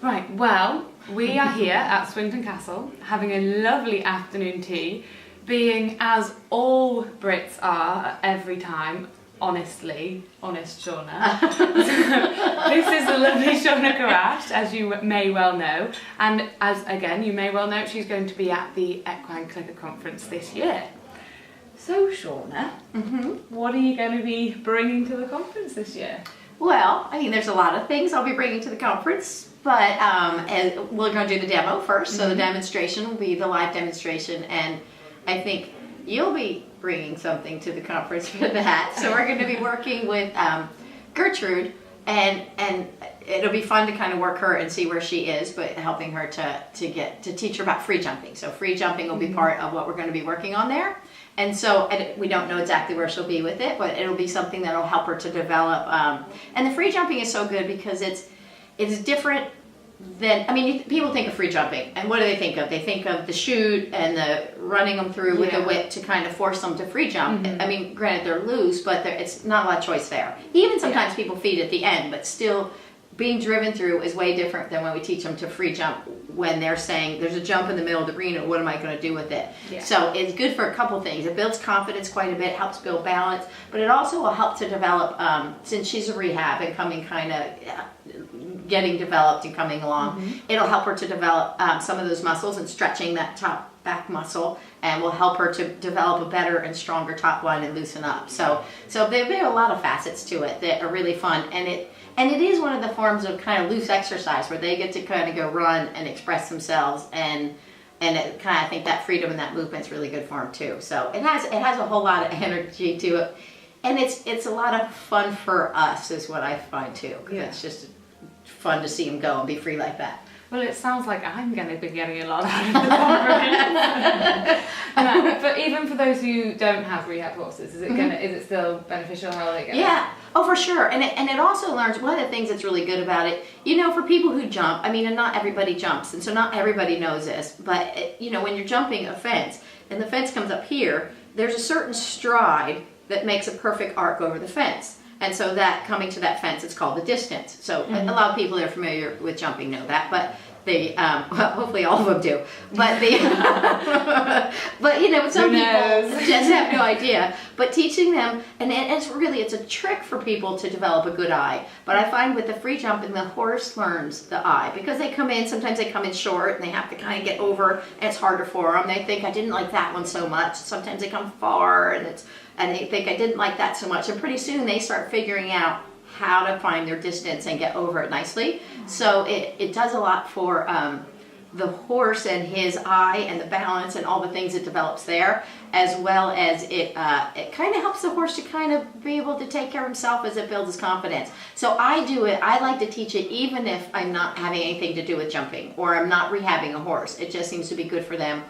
Right, well, we are here at Swindon Castle having a lovely afternoon tea, being as all Brits are every time, honest Shauna. This is the lovely Shauna Karash, as you may well know, and as again you may well know, she's going to be at the Equine Clicker Conference this year. So Shauna, what are you going to be bringing to the conference this year? Well, I mean, there's a lot of things I'll be bringing to the conference, but and we're going to do the demo first. So the demonstration will be the live demonstration, and I think you'll be bringing something to the conference for that. So we're going to be working with Gertrude, and it'll be fun to kind of work her and see where she is, but helping her to teach her about free jumping. So free jumping will be part of what we're going to be working on there. And so we don't know exactly where she'll be with it, but it'll be something that'll help her to develop. And the free jumping is so good because it's different than, I mean, people think of free jumping, and what do they think of? They think of the chute and the running them through with the whip to kind of force them to free jump. I mean, granted, they're loose, but it's not a lot of choice there. Even sometimes people feed at the end, but still being driven through is way different than when we teach them to free jump, when they're saying there's a jump in the middle of the arena, what am I going to do with it? So it's good for a couple things. It builds confidence quite a bit, helps build balance, but it also will help to develop, since she's a rehab and coming kind of getting developed and coming along, it'll help her to develop some of those muscles and stretching that top back muscle, and will help her to develop a better and stronger top line and loosen up. So there are a lot of facets to it that are really fun, and it is one of the forms of kind of loose exercise where they get to kind of go run and express themselves, and it kind of, I think that freedom and that movement's really good for them too. So it has a whole lot of energy to it, and it's a lot of fun for us is what I find too. It's just fun to see them go and be free like that. Well, it sounds like I'm going to be getting a lot out of the conference. But even for those who don't have rehab horses, is it still beneficial? How are they going? Yeah, oh for sure. And it also learns, one of the things that's really good about it, for people who jump, I mean, and not everybody jumps, and so not everybody knows this, but when you're jumping a fence and the fence comes up here, there's a certain stride that makes a perfect arc over the fence. And so that coming to that fence, it's called the distance. So a lot of people that are familiar with jumping know that, but they, well, hopefully all of them do. But some people just have no idea. But teaching them, and it's a trick for people to develop a good eye. But I find with the free jumping, the horse learns the eye, because sometimes they come in short and they have to kind of get over, and it's harder for them. They think, I didn't like that one so much. Sometimes they come far and they think, I didn't like that so much. And pretty soon they start figuring out how to find their distance and get over it nicely. So it does a lot for the horse and his eye and the balance and all the things it develops there, as well as it kind of helps the horse to kind of be able to take care of himself as it builds his confidence. So I like to teach it even if I'm not having anything to do with jumping or I'm not rehabbing a horse. It just seems to be good for them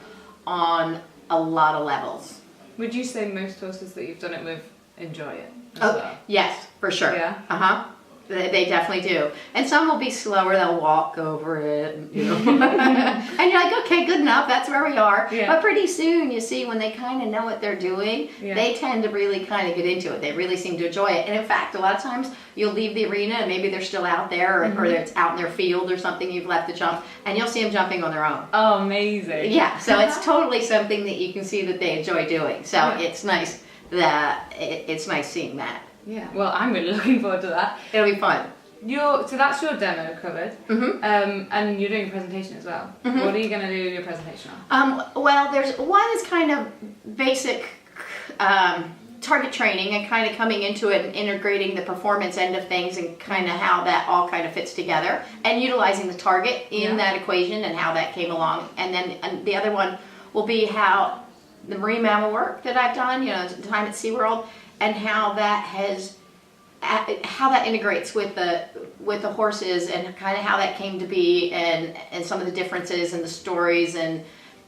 on a lot of levels. Would you say most horses that you've done it with enjoy it as well? Yes, for sure. Yeah? They definitely do. And some will be slower, they'll walk over it, and you're like, okay, good enough, that's where we are. Yeah. But pretty soon, you see, when they kind of know what they're doing, they tend to really kind of get into it. They really seem to enjoy it. And in fact, a lot of times, you'll leave the arena, and maybe they're still out there, or it's out in their field or something, you've left to jump, and you'll see them jumping on their own. Oh, amazing. Yeah, so it's totally something that you can see that they enjoy doing. So it's nice that it's nice seeing that. Yeah, well, I'm really looking forward to that. It'll be fun. So that's your demo covered, and you're doing a presentation as well. What are you going to do your presentation on? Well, there's one is kind of basic target training and kind of coming into it and integrating the performance end of things and kind of how that all kind of fits together and utilizing the target in that equation and how that came along. And then the other one will be how the marine mammal work that I've done, the time at SeaWorld, and how that integrates with the horses and kind of how that came to be and some of the differences and the stories and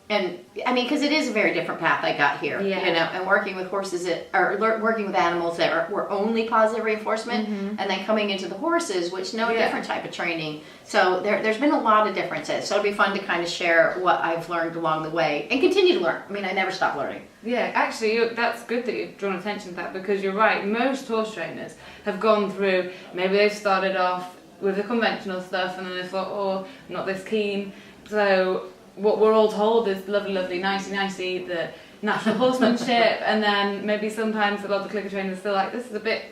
I mean, because it is a very different path I got here, and working with horses working with animals that were only positive reinforcement, and then coming into the horses, which know a different type of training. So there's been a lot of differences. So it'll be fun to kind of share what I've learned along the way and continue to learn. I mean, I never stop learning. Yeah, actually, that's good that you've drawn attention to that, because you're right. Most horse trainers have gone through, maybe they've started off with the conventional stuff, and then they thought, oh, I'm not this keen. So what we're all told is lovely, nicey, the natural horsemanship, and then maybe sometimes a lot of the clicker trainers are still like, this is a bit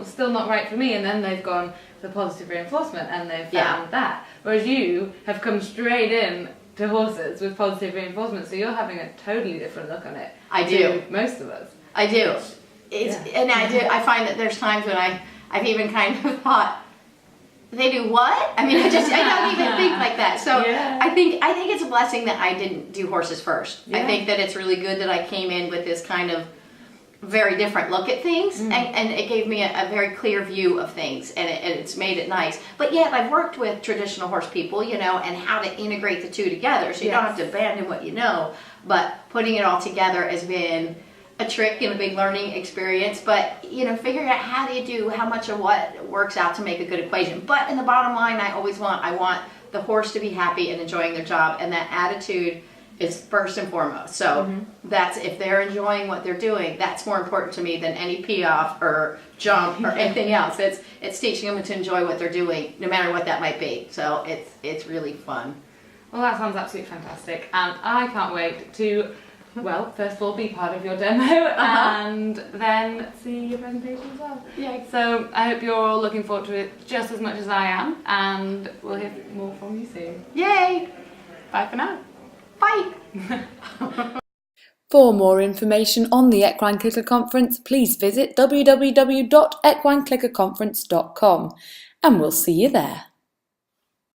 still not right for me, and then they've gone for positive reinforcement and they've found that. Whereas you have come straight in to horses with positive reinforcement, so you're having a totally different look on it. I do. To most of us. I do. And I find that there's times when I've even kind of thought, they do what? I mean, I don't even think like that. So I think it's a blessing that I didn't do horses first. I think that it's really good that I came in with this kind of very different look at things, and it gave me a very clear view of things, and it's made it nice. But yet I've worked with traditional horse people, and how to integrate the two together, so you don't have to abandon what you know, but putting it all together has been a trick and a big learning experience. But figuring out how much of what works out to make a good equation. But in the bottom line, I want the horse to be happy and enjoying their job, and that attitude is first and foremost. So that's, if they're enjoying what they're doing, that's more important to me than any pee-off or jump or anything else. It's teaching them to enjoy what they're doing, no matter what that might be. So it's really fun. Well, that sounds absolutely fantastic, and I can't wait to, well, first of all, be part of your demo and then see your presentation as well. Yeah. So I hope you're all looking forward to it just as much as I am, and we'll hear more from you soon. Yay! Bye for now. Bye! For more information on the Equine Clicker Conference, please visit www.equineclickerconference.com, and we'll see you there.